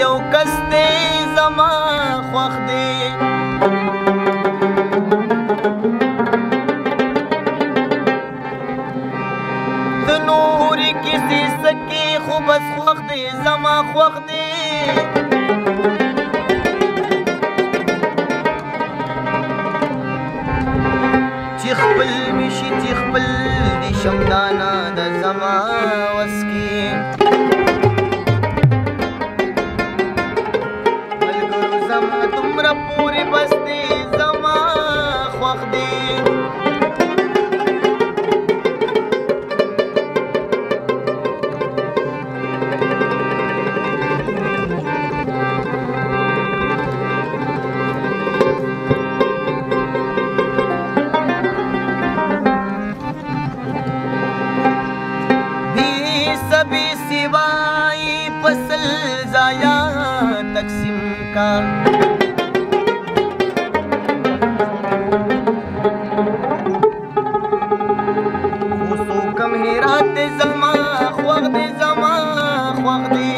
یو کس دی زما خوښ دی د نورې کیسې سکې خو بس خوښ دی زما خوښ دی چې خپل مې شي چې خپل دي شمدانه د زما وس کې ملګرو زما دومره پورې بس دی زما خوښ دی सभी सिवाय फसल जाया तकसीम का उसो कम ही रात जमा ख्वाग दे जमा ख्वाग दे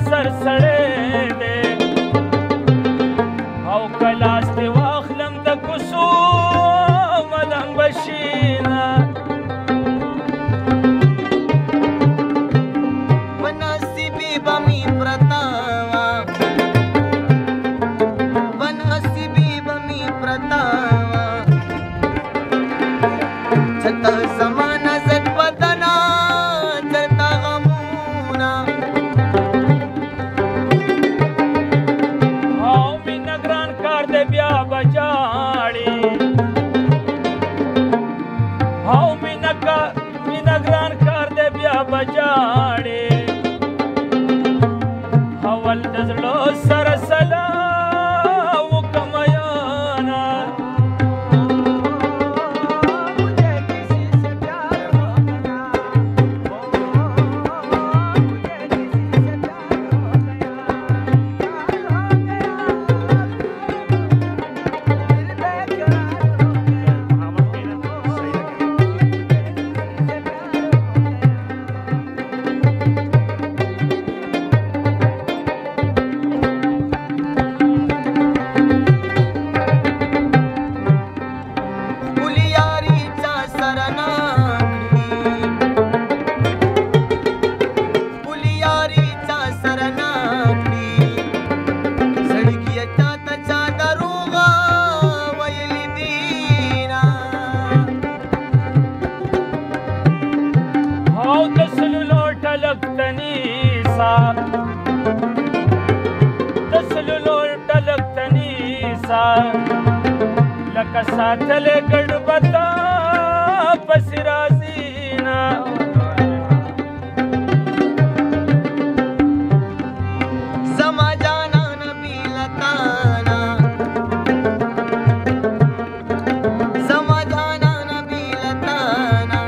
सर सड़े दे او کلاس دی واخلم د کوسو ملنګ بشینا ونصیبی بمی پرتاوا ونصیبی بمی پرتاوا چتا لکه ساتلې ګډ بتا پسې راځي نه زما جانان بیلتانا زما جانان بیلتانا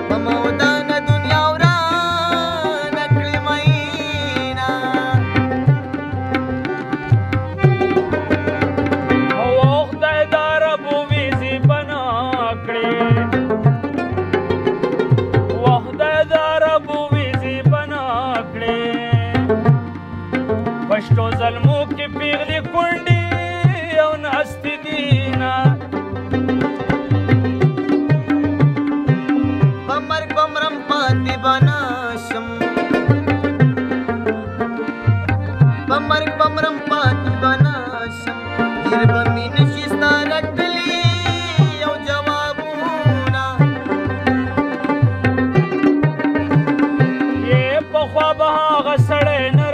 پمودان دنیا وران کړې مینا او خدای دا رب ویزي بنا کړې او خدای دا رب ویزي بنا کړې پښتو ظلمو کې پیغلې کونډې او ناستې دینه بمرګ بمرم پاتې بناشم بمرګ بمرم پاتې بناشم هیر به مې نشي ستا رټلی یو جوابونه یې پخوا به هغه سړی نه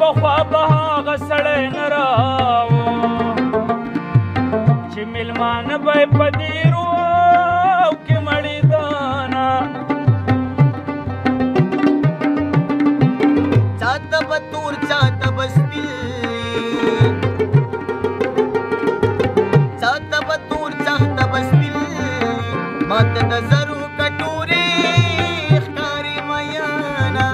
پخوا به هغه سړی نه راو چې میلمانه به یې په دیرو کې مړېدانه چاته به تور چاته به سپین چاته به تور چاته به سپین ماته د زرو کټورې ښکاري میانه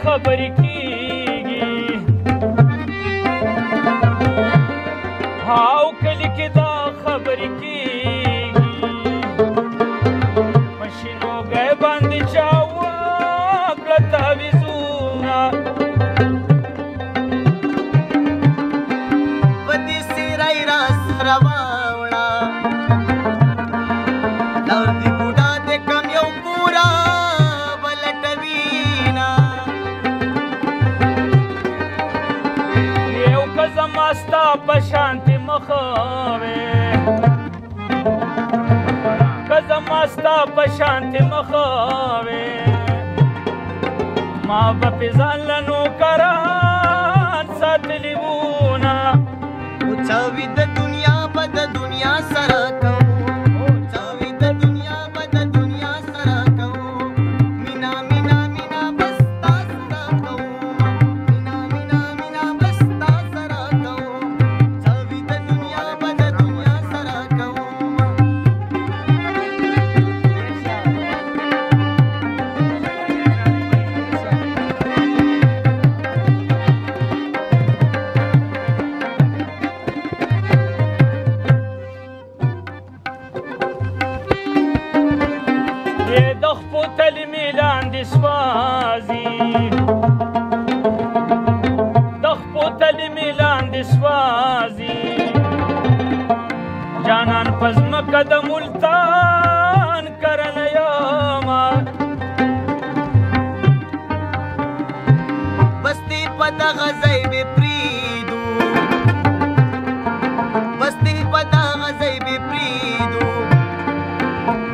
خبرې کېږي او کلي کې دا خبرې کېږي په شینوګی باندې چا وکړه تعویضونه په دې سیرۍ را سره واوړه دردي بوډا دې کم یو پورا ستا په شانتې مخه وې که زما ستا په شانتې مخه وې ما به پې ځان له نوکران ساتلي وونه چاوي د دنیا به د دنیا سره کوو چاوي د دنیا به د دنیا سره کوو مینا مینا مینا بس تا سره کوو مینا مینا مینا بس تا سره کوو چاوي د دنیا به د دنیا سره کوو د خپو تلمې لاندې سوازي د خپو تلمې لاندې سوازي جانان په ځمکه د ملتان کرنه یمه بستي په دغه ځای مې پرېږدو بستي په دغه ځای مې پرېږدو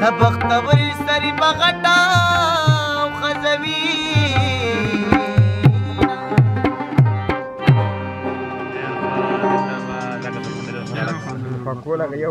د بختورې سرې په غټه او خزوي Pakula kayo,